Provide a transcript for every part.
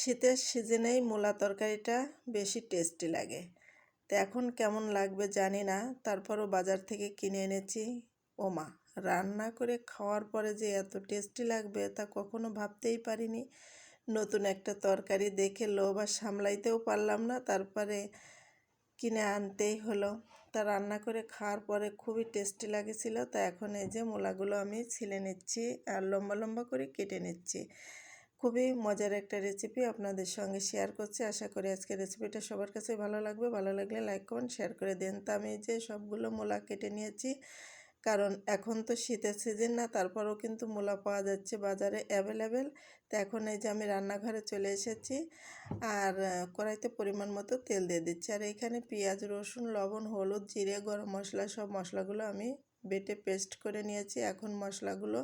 শীতের সিজনেই মূলা তরকারিটা বেশি টেস্টি লাগে। তো এখন কেমন লাগবে জানি না, তারপরও বাজার থেকে কিনে এনেছি। ওমা, রান্না করে খাওয়ার পরে যে এত টেস্টি লাগবে তা কখনো ভাবতেই পারিনি। নতুন একটা তরকারি দেখে লোভ আর সামলাইতেও পারলাম না, তারপরে কিনে আনতেই হলো। তা রান্না করে খাওয়ার পরে খুবই টেস্টি লাগেছিল। তা এখন এই যে মূলাগুলো আমি ছিলে নিচ্ছি আর লম্বা লম্বা করে কেটে নিচ্ছি। খুবই মজার একটা রেসিপি আপনাদের সঙ্গে শেয়ার করছি। আশা করি আজকের রেসিপিটা সবার কাছে ভালো লাগবে। ভালো লাগলে লাইক কমেন্ট শেয়ার করে দেন। তা আমি যে সবগুলো মূলা কেটে নিয়েছি, কারণ এখন তো শীতের সিজন না, তারপরেও কিন্তু মূলা পাওয়া যাচ্ছে বাজারে অ্যাভেলেবেল। তো এখন এই যে আমি রান্নাঘরে চলে এসেছি আর কড়াইতে পরিমাণ মতো তেল দিয়ে দিচ্ছি। আর এইখানে পেঁয়াজ, রসুন, লবণ, হলুদ, জিরে, গরম মশলা সব মশলাগুলো আমি বেটে পেস্ট করে নিয়েছি। এখন মশলাগুলো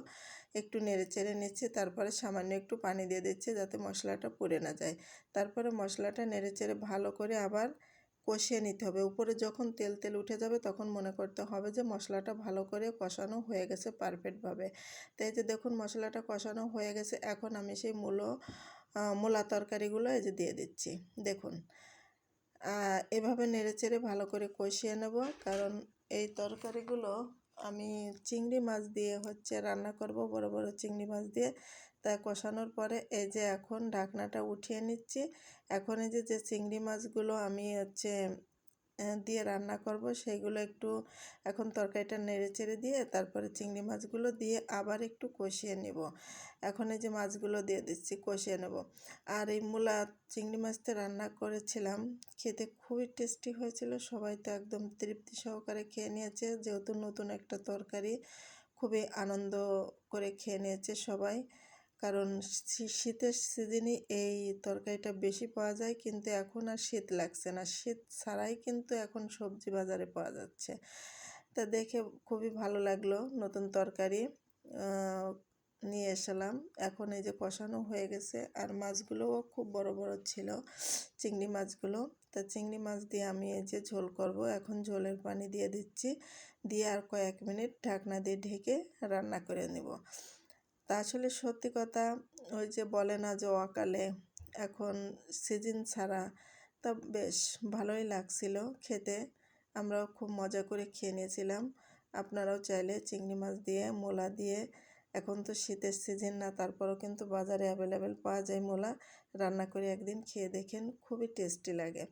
একটু নেড়ে চেড়ে নিচ্ছি, তারপরে সামান্য একটু পানি দিয়ে দিচ্ছি যাতে মশলাটা পুড়ে না যায়। তারপরে মশলাটা নেড়ে চেড়ে ভালো করে আবার কষিয়ে নিতে হবে। উপরে যখন তেল তেল উঠে যাবে তখন মনে করতে হবে যে মশলাটা ভালো করে কষানো হয়ে গেছে পারফেক্টভাবে। তো এই যে দেখুন মশলাটা কষানো হয়ে গেছে। এখন আমি সেই মূলা তরকারিগুলো এই যে দিয়ে দিচ্ছি। দেখুন এভাবে নেড়েচেড়ে ভালো করে কষিয়ে নেব, কারণ এই তরকারিগুলো আমি চিংড়ি মাছ দিয়ে রান্না করব, বড় বড় চিংড়ি মাছ দিয়ে। তা কষানোর পরে এই যে এখন ঢাকনাটা উঠিয়ে নিচ্ছি। এখন এই যে চিংড়ি মাছগুলো আমি দিয়ে রান্না করব সেইগুলো একটু এখন তরকারিটা নেড়ে চেড়ে দিয়ে তারপরে চিংড়ি মাছগুলো দিয়ে আবার একটু কষিয়ে নেব। এখন এই যে মাছগুলো দিয়ে দিচ্ছি, কষিয়ে নেব। আর এই মূলা চিংড়ি মাছটা রান্না করেছিলাম, খেতে খুবই টেস্টি হয়েছিল। সবাই তো একদম তৃপ্তি সহকারে খেয়ে নিয়েছে, যেহেতু নতুন একটা তরকারি খুবই আনন্দ করে খেয়ে নিয়েছে সবাই। কারণ শীতের সিজনই এই তরকারিটা বেশি পাওয়া যায়, কিন্তু এখন আর শীত লাগছে না। শীত ছাড়াই কিন্তু এখন সবজি বাজারে পাওয়া যাচ্ছে। তা দেখে খুবই ভালো লাগলো, নতুন তরকারি নিয়ে এসলাম। এখন এই যে কষানো হয়ে গেছে আর মাছগুলোও খুব বড় বড় ছিল, চিংড়ি মাছগুলো। তা চিংড়ি মাছ দিয়ে আমি এই যে ঝোল করব। এখন ঝোলের পানি দিয়ে দিচ্ছি, দিয়ে আর কয়েক মিনিট ঢাকনা দিয়ে ঢেকে রান্না করে নেব। তা আসলে সত্যি কথা, ওই যে বলে না যে অকালে, এখন সিজন ছাড়া। তা বেশ ভালোই লাগছিল খেতে, আমরাও খুব মজা করে খেয়ে নিয়েছিলাম। আপনারাও চাইলে চিংড়ি মাছ দিয়ে মূলা দিয়ে, এখন তো শীতের সিজন না, তারপরেও কিন্তু বাজারে অ্যাভেলেবেল পাওয়া যায় মূলা, রান্না করে একদিন খেয়ে দেখেন, খুবই টেস্টি লাগে।